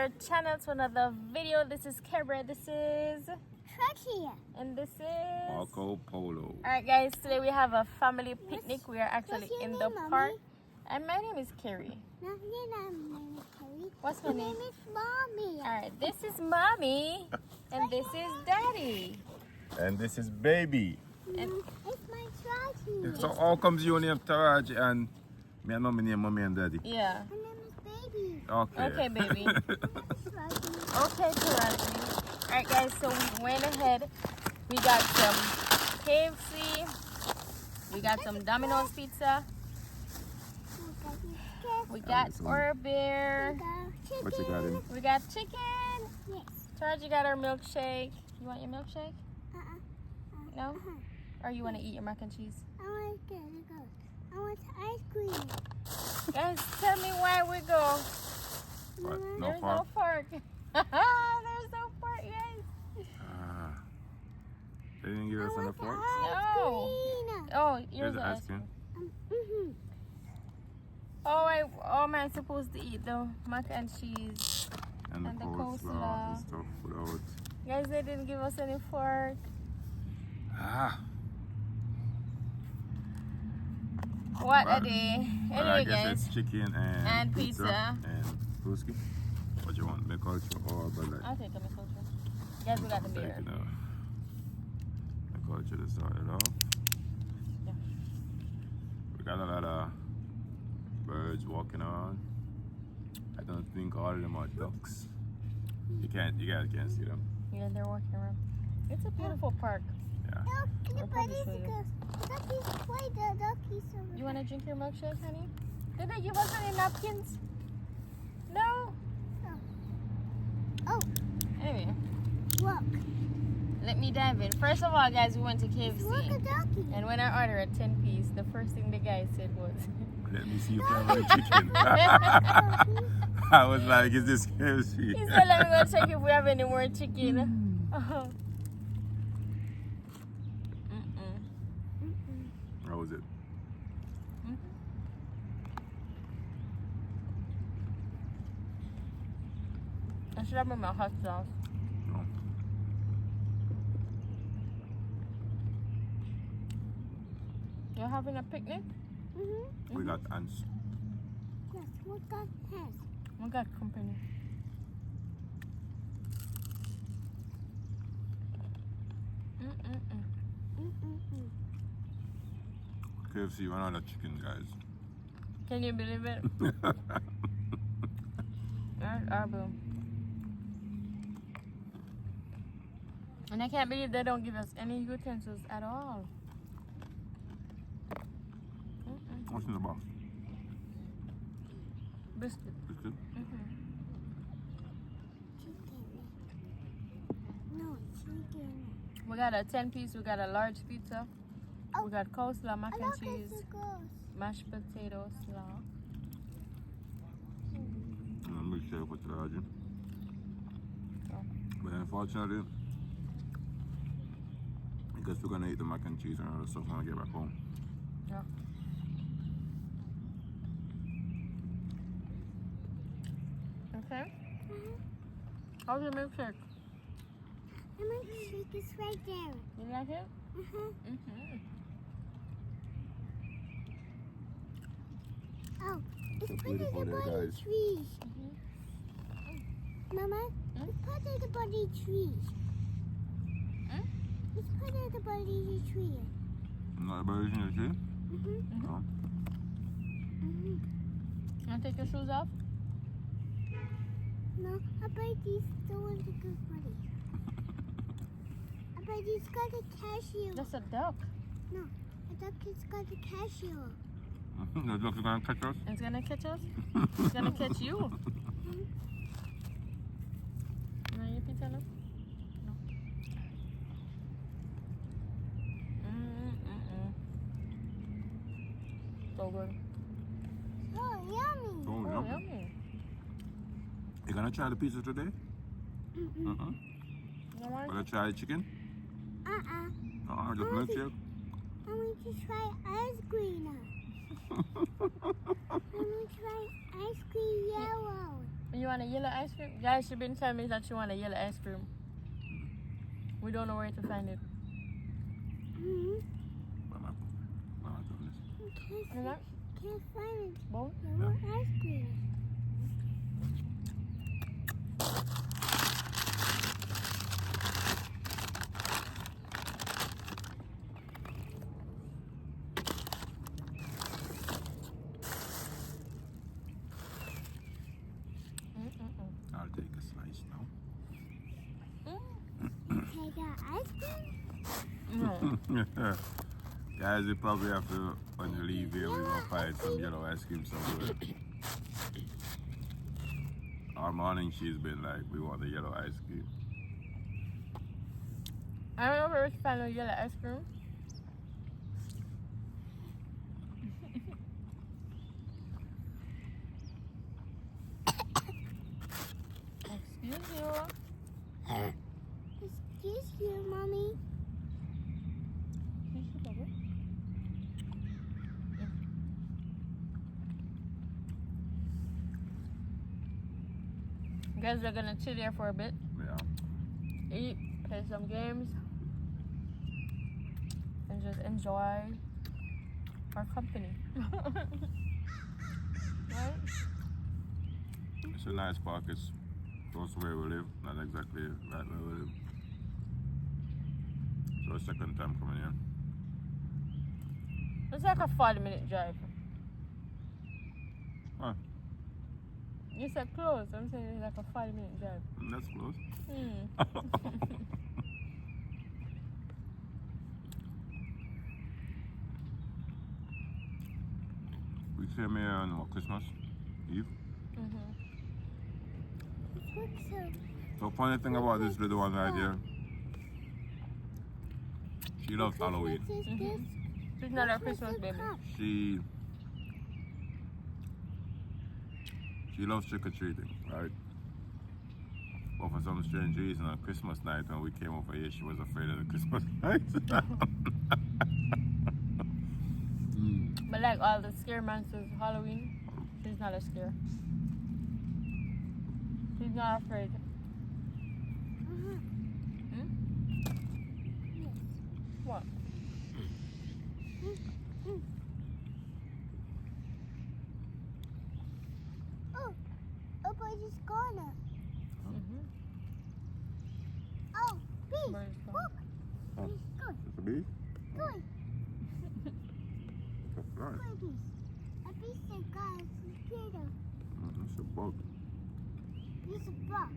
another channel, to another video. This is Kebra, this is Turkey, and this is Marco Polo. Alright guys, today we have a family picnic. We are actually what's your in name, the Mommy? park. And my name is Carrie. No, your name is Kelly. What's my Your name? name is Mommy. Alright, this is Mommy and this is Daddy. And this is Baby. And It's my Turkey. So how comes you name Taraji and me and mommy name mommy and daddy? yeah. My name is Baby. Okay. Okay, baby. Turkey. Okay, Taraji. Alright guys, so we went ahead. We got some KFC. We got some Domino's pizza. We got Bear. What you got in? We got chicken. Yes. Taraji got her milkshake. You want your milkshake? No? Uh-huh. Or you want to eat your mac and cheese? I want to go. I want ice cream. Guys, tell me why we go. What? No There's fork? no fork. There's no fork, guys. They didn't give us I any want fork? ice No. cream. Oh, Here's yours the is ice cream. Oh, am I supposed to eat the mac and cheese? And the And the coleslaw coleslaw. and stuff without. Guys, they didn't give us any fork. What Well, a day. Well, I Anyway, guess guys. it's chicken and pizza. and brewski. What you want? Make culture or Bud Light? I'll take a culture. Guys, we got the beer. Make culture to start it off. Yeah. We got a lot of birds walking on. I don't think all of them are ducks. You guys can't see them. Yeah, they're walking around. It's a beautiful park. Yeah. Look, the I'll probably buddies show you. goes. The duckies play the duckies over. You want to drink your milkshake, honey? Did they give us any napkins? No? Oh, Anyway, look. let me dive in. First of all, guys, we went to Look a KFC. ducky. And when I ordered a 10-piece, the first thing the guy said was, Let me see if you have any chicken. I was like, is this KFC? he said, let me go check if we have any more chicken. Oh. How was it? I should have brought my hot sauce. No. You're having a picnic? Mm-hmm. We got ants. Yes, what got has? We got company. KFC ran out of chicken, guys. Can you believe it? Arbo. And I can't believe they don't give us any utensils at all. What's in the box? Biscuit. Biscuit? No, chicken. We got a 10-piece, we got a large pizza. We got coleslaw, mac and cheese, mashed potato slaw. And a milkshake with Taraji. Oh. But unfortunately, I guess we're gonna eat the mac and cheese and other stuff when I get back home. Yeah. Okay. How's your milkshake? The milkshake is right there. You like it? Oh, it's So part of beautiful the there, body guys. trees. Mama, it's part of the body trees. It's part of the body tree. Not birds in the tree? No. You want to take your shoes off? No, I bet these don't want to go buddy. I bet he's got a cashew. That's a duck. No, a duck has got a cashew. The duck's gonna catch us? It's gonna catch us? It's gonna catch you. You want your pizza now? No. So good. Oh, yummy. Oh, Oh, yeah. yummy. You gonna try the pizza today? You want Gonna try chicken? Just milkshake? I want to try ice cream now. I want to try ice cream yellow. You want a yellow ice cream? Guys, she been telling me that she want a yellow ice cream. We don't know where to find it. Mm-hmm. Why am I doing this? Can't find it. Bon? Yellow ice cream. I'll take a slice now. Take out ice cream? No. Guys, you probably have to, when you leave here, we're gonna find some yellow ice cream somewhere. Our morning she's been like, we want the yellow ice cream. I don't know where to find a yellow ice cream. Excuse you. Excuse you, Mommy. Guys, we're gonna chill here for a bit, Yeah. eat, play some games, and just enjoy our company. Right? It's a nice park. It's close to where we live, not exactly right where we live. So second time coming here. It's like a 40-minute drive. Huh. You said close. I'm saying it's like a 40-minute drive. That's close. We came here on Christmas Eve. So funny thing about this little one right here, she loves Halloween. She's not a Christmas baby. She loves trick-or-treating, right? But for some strange reason, on Christmas night when we came over here, she was afraid of the Christmas lights. But like all the scare monsters, Halloween, she's not a scare. She's not afraid. What? Oh, by this corner. Oh, bees. Look. Oh, Bees, go. it's a bee? Go. That's Go, nice. bees. A bee said, guys, mosquito. It's a bug. It's a box.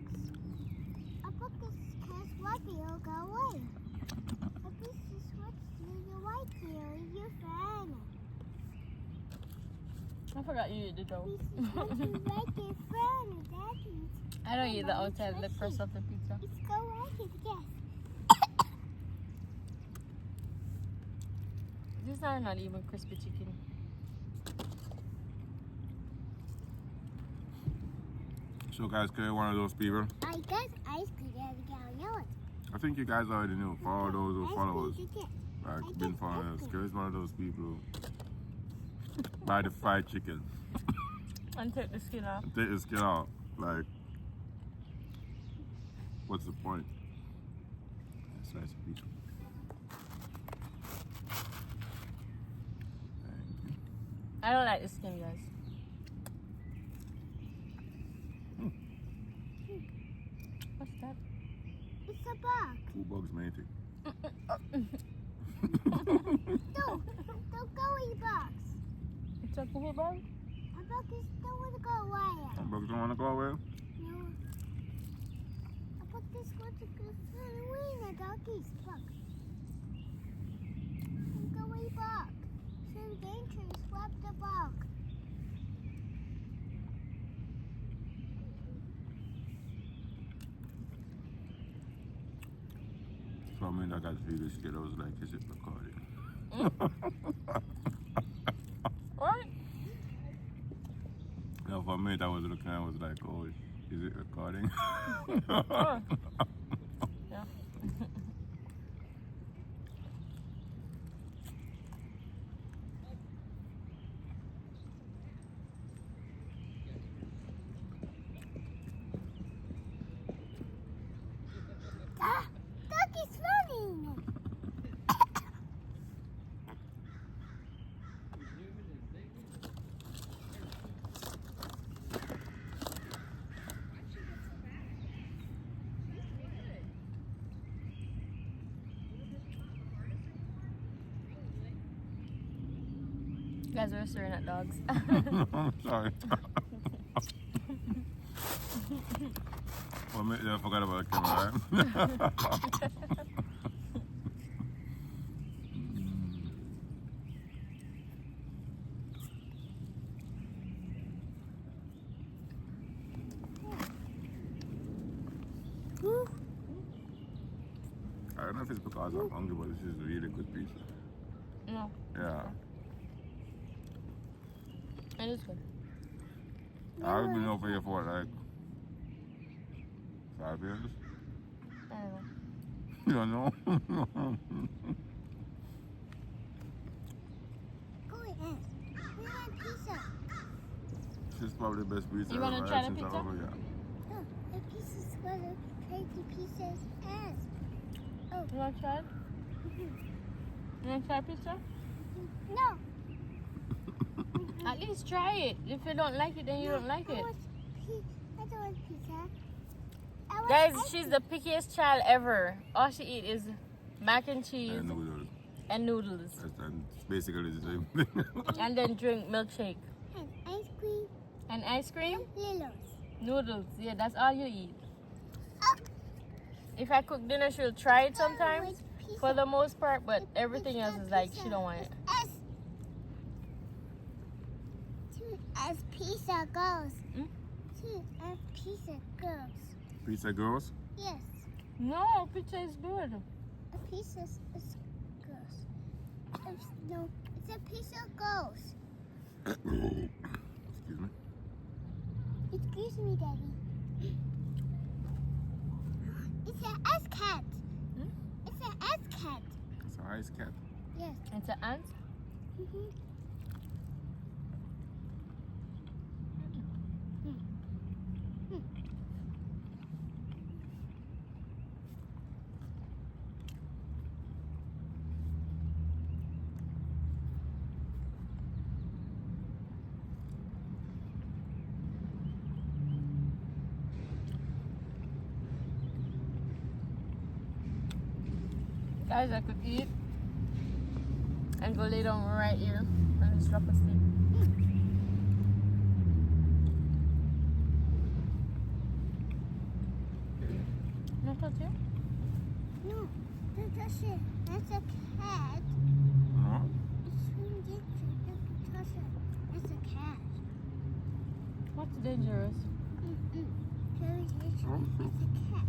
A box is cast white tail go away. A piece is what's the white tail in your fan. I forgot you eat the dough. This is what's the white tail fan, Daddy. I don't eat the outside the crust of the pizza. It's go right here, yes. These are not even crispy chicken. So guys, Kerry, one of those people. I guess ice cream at the yellow. I think you guys already knew. For all those who follow us, like I been guess following ice us, cream. Kerry's one of those people who buy the fried chicken And take the skin off. and take the skin out. Like, what's the point? Slice of pizza. Thank you. I don't like the skin, guys. What's that? It's a bug. Two bugs mating. Don't go in the box. It's a pool bug? A bug is don't want to go away. Some bugs don't want to go away. No. A bug just wants to go away. A doggy's bug. Don't go in the box. So dangerous. Swap the bug. So I mean, I got really scared. I was like, is it recording? What? No, for me, I was looking, I was like, oh, is it recording? Oh. Yeah. Guys, we're staring at dogs. I'm sorry. Well, maybe I forgot about the camera, right? I don't know if it's because I'm hungry, but this is a really good pizza. No. Yeah. It is good. I've been over here for like 5 years. I don't know. You don't know? Go ahead. We want pizza. This is probably the best pizza You wanna I've try had the since pizza? I'm over here. Oh, the pizza's gonna take the pizza's ass. Oh. You want to try it? You want to try pizza? No. At least try it. If you don't like it, then you don't like it. I don't want pizza. I want Guys, ice she's cream. the pickiest child ever. All she eats is mac and cheese And noodles. and noodles. And it's basically the same thing. And then drink milkshake. And ice cream. And ice cream? Lilos. Noodles. Yeah, that's all you eat. Oh. If I cook dinner, she'll try it sometimes. With pizza. For the most part, but everything It's else not is like pizza. she don't want it. As pizza goes. Hmm? As pizza goes. Pizza girls? Yes. No, pizza is good. A pizza is goes. No, it's a pizza goes. Excuse me. Excuse me, Daddy. It's an ass cat. Hmm? It's an ass cat. It's an ice cat. Yes. It's an ant. Mm-hmm. Guys, I could eat and go lay down right here and just drop asleep. No touch you? No, that's it. That's a cat. No? It's from Don't touch it. It's a cat. What's dangerous? Very dangerous. Oh, It's a cat.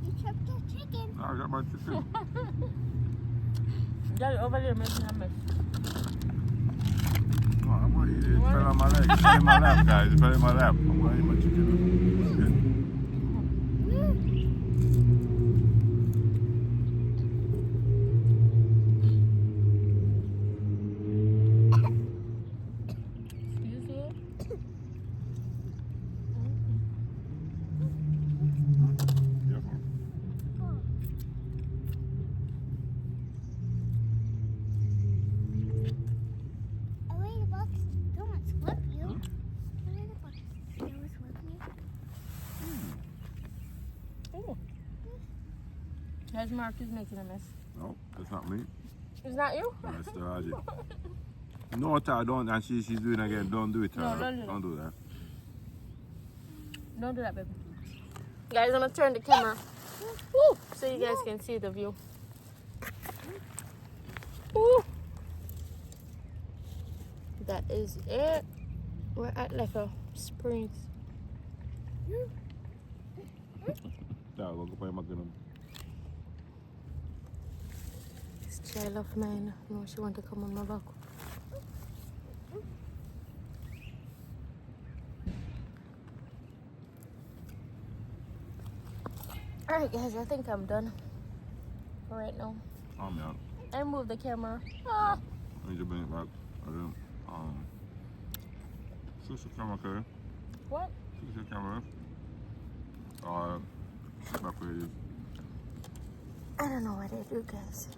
You chopped the chicken. No, I got my chicken. Got it over there making a mess. No, I'm going to eat it. It fell on my leg. It fell in my lap, guys. It fell in my lap. I'm going to eat my chicken. Excuse you? Careful. Away the box. Don't want to slip you. Away the box. Don't want to slip you. Oh. Guys, Mark is making a mess. No, that's not me. Is that you? That's the Raji. No, Tara, don't. And she's doing it again. Don't do it, Tara. No, don't do that. Don't do that. Don't do that, baby. Guys, I'm gonna turn the camera woo, so you guys can see the view. Woo. That is it. We're at like a springs. Tara, go play my gun. This child of mine, no, she want to come on my back. Alright guys, I think I'm done for right now. Oh, man. I moved the camera. Ah. I need to bring it back. I didn't. Switch the camera, okay? What? Switch the camera. Back where it is. I don't know what I do, guys.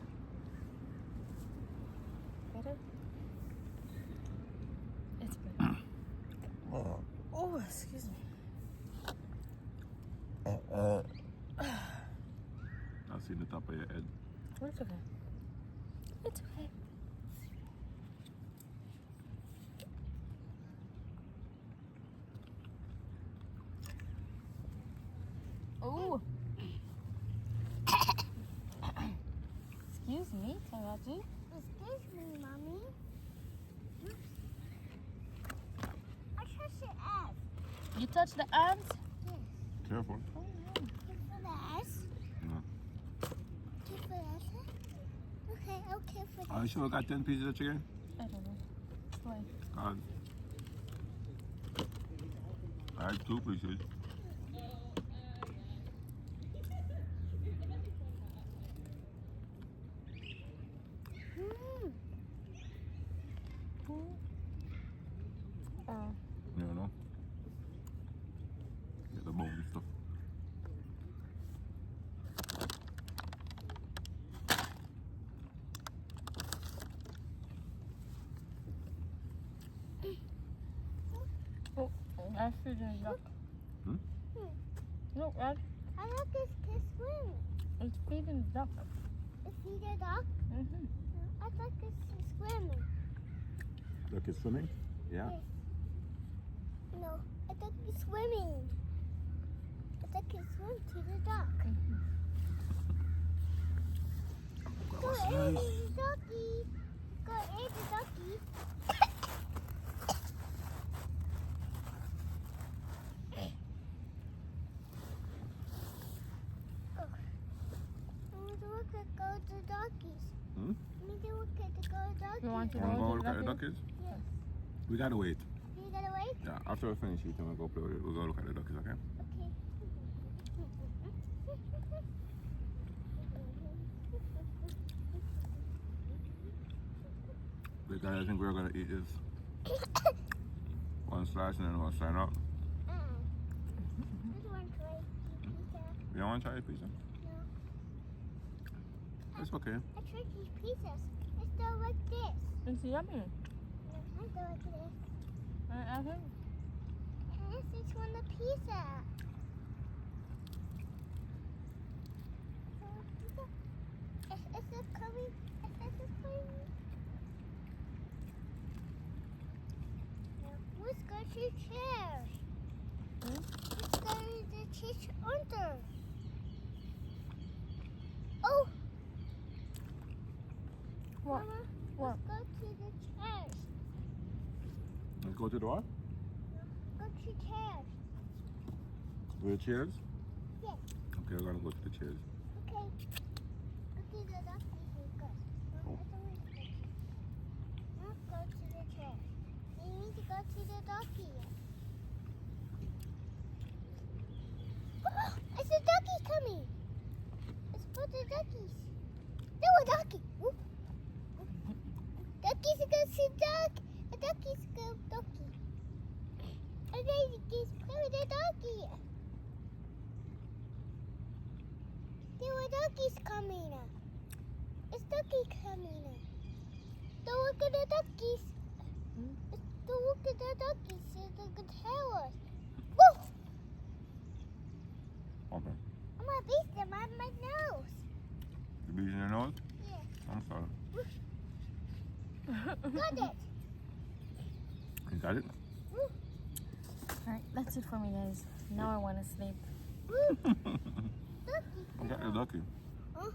Better? It's better. Oh, excuse me. I see the top of your head. It's okay. It's okay. Ducky. Excuse me, Mommy. I touched the ass. You touch the arms? Yes. Careful. Oh, no. For the ass? No. Okay, for the ass? Okay, okay for the Are you sure we got 10 pieces of chicken? I don't know. Why? I had 2 pieces. Mm. Oh. You know? Get the bone stuff. Oh, that's feeding duck. Hmm? Look, Ed. I like this kid swim. It's feeding duck. Is he the dog? Mm-hmm. I thought this is swimming. Look, it's swimming? Yeah. Yes. No, I thought he's swimming. I thought he swim to the dock. Go eat the ducky. Go eat the ducky. I want to look at go to duckies. Hmm? I need to look at the go duckies. You want to Wanna go go to look the at the duckies? duckies? Yes. We gotta wait. You gotta wait? Yeah, after we finish eating, we'll go play with it. We'll go look at the duckies, okay? Okay. Because I think we're gonna eat this one slice and then we'll sign up. I just want to try pizza. You don't want to try a pizza? No. It's okay. I tried these pizzas. It's still like this. It's yummy. No, it's still like this. I think. Yes, it's one the pizza. Is it coming? Is it coming? Let's go to chairs. Let's go to the chairs under. Oh! What? Mama, What? let's go to the chairs. Let's go to the what? Go to chairs. To the chairs? Yes. Okay, we're gonna go to the chairs. Okay. Go to the ducky first. Oh. Let's go to the chairs. You need to go to the ducky. It's a ducky coming. It's for the duckies. No, a ducky. Whoop. Ducky's going to see duck. A ducky's going to ducky. A lady's play with a ducky. There were duckies coming. It's ducky coming. Don't look at the duckies. Don't look at the duckies. They're going to tell us. Woo! Okay. I'm going to beat them on my nose. The bees in your nose? Yeah. I'm sorry. Got it. You got it? Woo. Alright, that's it for me, guys. Now I want to sleep. Woo. You Ducky. got your ducky. Huh?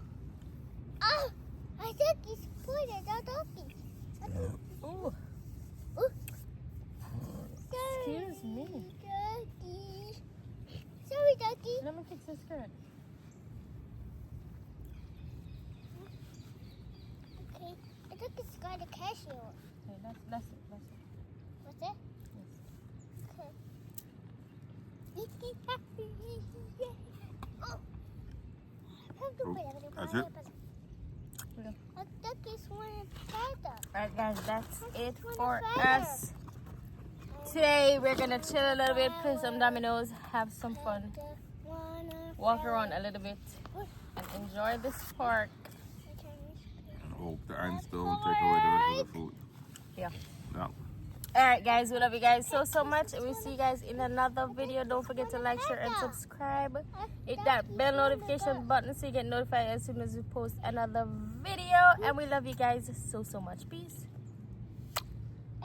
Ah! A ducky's pointed at ducky. Ooh. Ooh. Excuse me. Ducky. Sorry, ducky. Let me fix the skirt. Okay. I think it's got a cashew. Okay, that's it. That's it. What's it? Yes. Okay. Oh. That's it? I think it's one feather. Alright, guys, that's it one for feather. us. Today, we're going to chill a little bit, play some dominoes, have some fun, walk around a little bit, and enjoy this park. I hope the ants don't take away the rest of the food. Yeah. Yeah. Alright, guys, we love you guys so much. And we'll see you guys in another video. Don't forget to like, share, and subscribe. Hit that bell notification button so you get notified as soon as we post another video. And we love you guys so much. Peace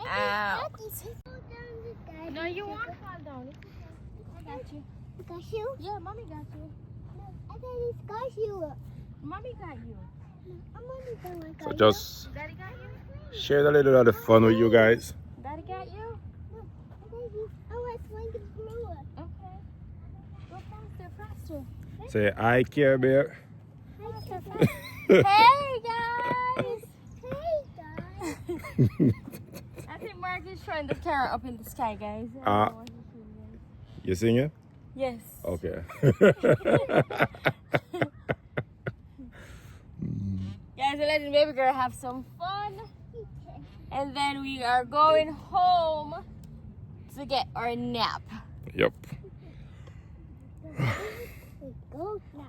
out. No, you won't fall down. I got you. Got you? Yeah, mommy got you. I thought it's got you. Mommy got you. I'm only going So just Daddy got you? share a little of the fun with you guys. Daddy got you? I was going to blow it. Okay. Go faster, faster. Say hi, Care Bear. Faster, faster. Hey guys! Hey guys. I think Mark is throwing the carrot up in the sky, guys. I don't Ah. know what he's doing, guys. You singing? Yes. Okay. Guys, we're letting baby girl have some fun. And then we are going home to get our nap. Yep. Go now.